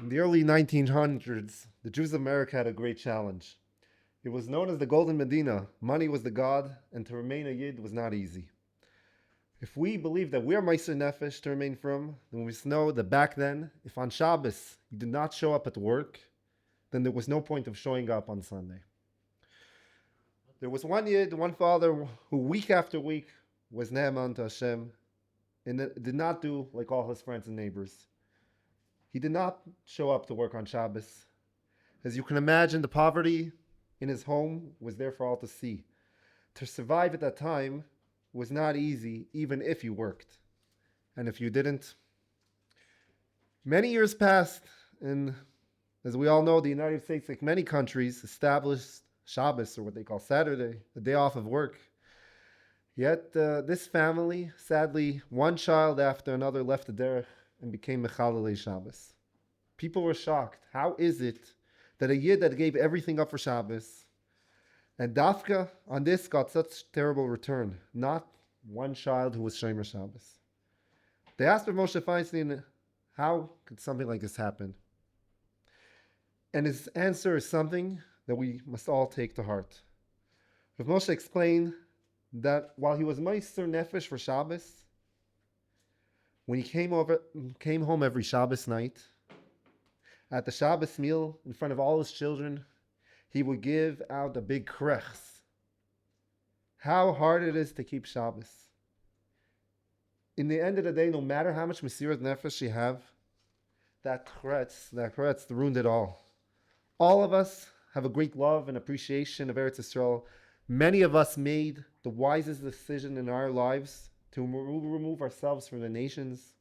In the early 1900s, the Jews of America had a great challenge. It was known as the Golden Medina. Money was the god, and to remain a Yid was not easy. If we believe that we are Meiser Nefesh to remain from, then we must know that back then, if on Shabbos you did not show up at work, then there was no point of showing up on Sunday. There was one Yid, one father, who week after week was Ne'eman to Hashem, and did not do like all his friends and neighbors. He did not show up to work on Shabbos. As you can imagine, the poverty in his home was there for all to see. To survive at that time was not easy, even if you worked. And if you didn't, many years passed, and as we all know, the United States, like many countries, established Shabbos, or what they call Saturday, the day off of work. Yet this family, sadly, one child after another left the derech and became Mechalelei Shabbos. People were shocked. How is it that a Yid that gave everything up for Shabbos, and Dafka on this got such terrible return? Not one child who was Shomer Shabbos. They asked Rav Moshe Feinstein, how could something like this happen? And his answer is something that we must all take to heart. Rav Moshe explained that while he was Meiser Nefesh for Shabbos, when he came home every Shabbos night, at the Shabbos meal in front of all his children, he would give out a big krechs. How hard it is to keep Shabbos. In the end of the day, no matter how much Mesiras Nefesh you have, that kretz ruined it all. All of us have a great love and appreciation of Eretz Yisrael. Many of us made the wisest decision in our lives to remove ourselves from the nations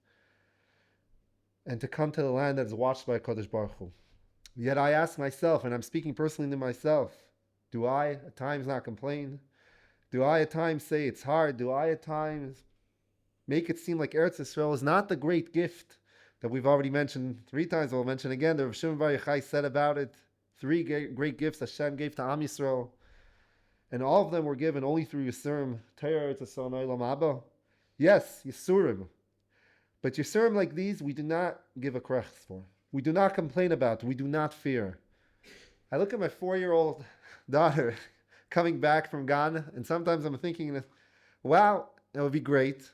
and to come to the land that is watched by HaKadosh Baruch Hu. Yet I ask myself, and I'm speaking personally to myself, do I at times not complain? Do I at times say it's hard? Do I at times make it seem like Eretz Yisrael is not the great gift that we've already mentioned 3 times? I'll mention again, the Rav Shimon Bar Yochai said about it, 3 great gifts Hashem gave to Am Yisrael, and all of them were given only through Yisurim, Torah, Eretz Yisrael, and Olam Haba. Yes, Yisurim. But Yisurim like these, we do not give a krech for. We do not complain about. We do not fear. I look at my 4-year-old daughter coming back from Ghana, and sometimes I'm thinking, wow, it would be great.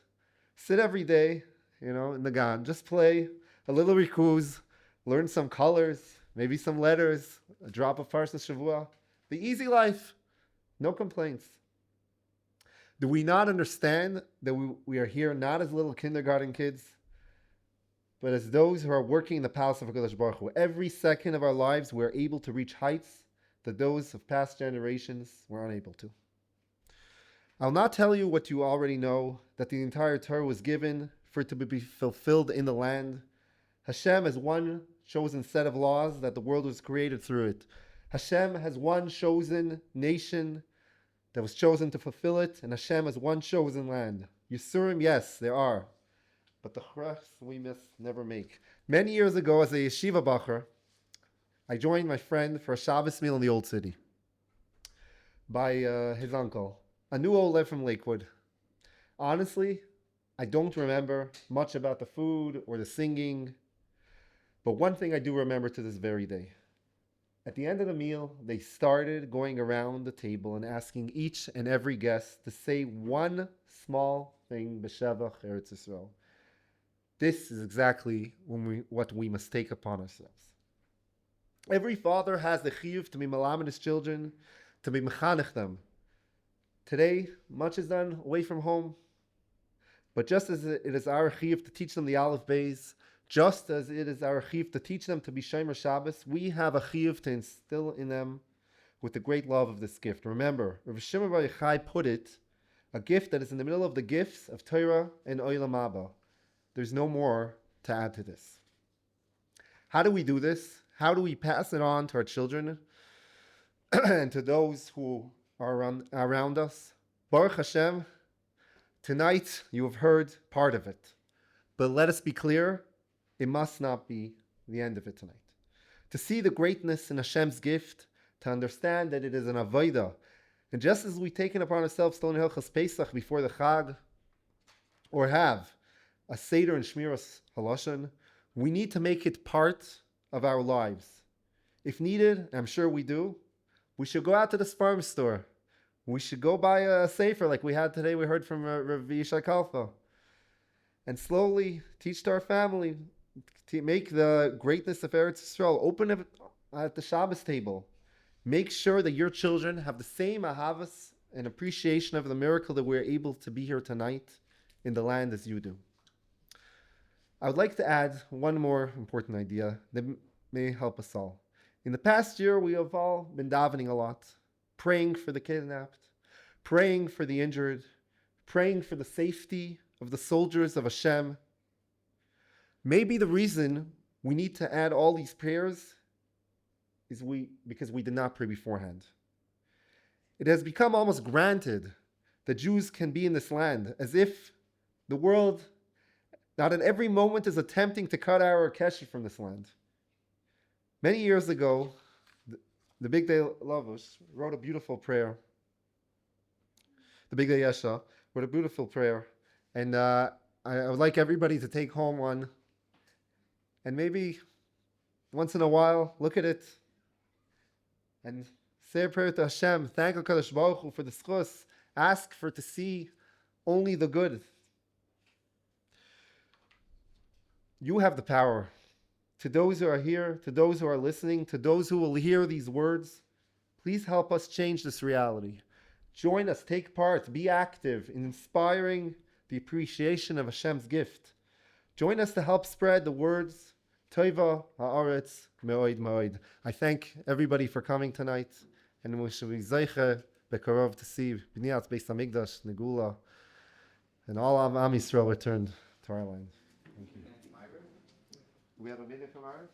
Sit every day, in the Gan. Just play a little rikuz, learn some colors, maybe some letters, a drop of Parsha Shavua. The easy life, no complaints. Do we not understand that we are here not as little kindergarten kids, but as those who are working in the palace of HaKadosh Baruch Hu? Every second of our lives, we are able to reach heights that those of past generations were unable to. I'll not tell you what you already know, that the entire Torah was given for it to be fulfilled in the land. Hashem has one chosen set of laws that the world was created through it. Hashem has one chosen nation that was chosen to fulfill it, and Hashem has one chosen land. Yisurim, yes, there are, but the chrechs we must never make. Many years ago, as a yeshiva bacher, I joined my friend for a Shabbos meal in the Old City by his uncle, a new Olev from Lakewood. Honestly, I don't remember much about the food or the singing, but one thing I do remember to this very day. At the end of the meal, they started going around the table and asking each and every guest to say one small thing, B'Shevach Ha'Aretz Yisrael. This is exactly what we must take upon ourselves. Every father has the chiyuv to be malamed his children, to be mechanech them. Today, much is done away from home. But just as it is our chiyuv to teach them the Aleph Beis, just as it is our chiyuv to teach them to be Shomer Shabbos, we have a chiyuv to instill in them with the great love of this gift. Remember, Rav Shimon Bar Yochai put it, a gift that is in the middle of the gifts of Torah and Olam Haba. There's no more to add to this. How do we do this? How do we pass it on to our children and to those who are around us? Baruch Hashem, tonight you have heard part of it. But let us be clear, it must not be the end of it tonight. To see the greatness in Hashem's gift, to understand that it is an avodah, and just as we've taken upon ourselves to learn Hilchos Pesach before the Chag, or have a Seder and Shmiras Halashon, we need to make it part of our lives. If needed, and I'm sure we do, we should go out to the farm store. We should go buy a sefer like we had today. We heard from Rav Yishai Kalfa. And slowly teach to our family to make the greatness of Eretz Yisrael. Open it at the Shabbos table. Make sure that your children have the same ahavas and appreciation of the miracle that we're able to be here tonight in the land as you do. I would like to add one more important idea that may help us all. In the past year, we have all been davening a lot, praying for the kidnapped, praying for the injured, praying for the safety of the soldiers of Hashem. Maybe the reason we need to add all these prayers is because we did not pray beforehand. It has become almost granted that Jews can be in this land, as if the world, not at every moment, is attempting to cut our kesher from this land. Many years ago, the Big Day Lavush wrote a beautiful prayer. The Big Day Yesha wrote a beautiful prayer. And I would like everybody to take home one. And maybe once in a while, look at it. And say a prayer to Hashem. Thank HaKadosh Baruch Hu for the schus. Ask for to see only the good. You have the power. To those who are here, to those who are listening, to those who will hear these words, please help us change this reality. Join us, take part, be active in inspiring the appreciation of Hashem's gift. Join us to help spread the words, Tova Ha'Aretz Me'oid Me'oid. I thank everybody for coming tonight, and we shall be zeiche bekarov to see B'niyat Beis Hamikdash, Negula, and all of Am Yisrael returned to our land. Thank you. Do we have a minute from Arif?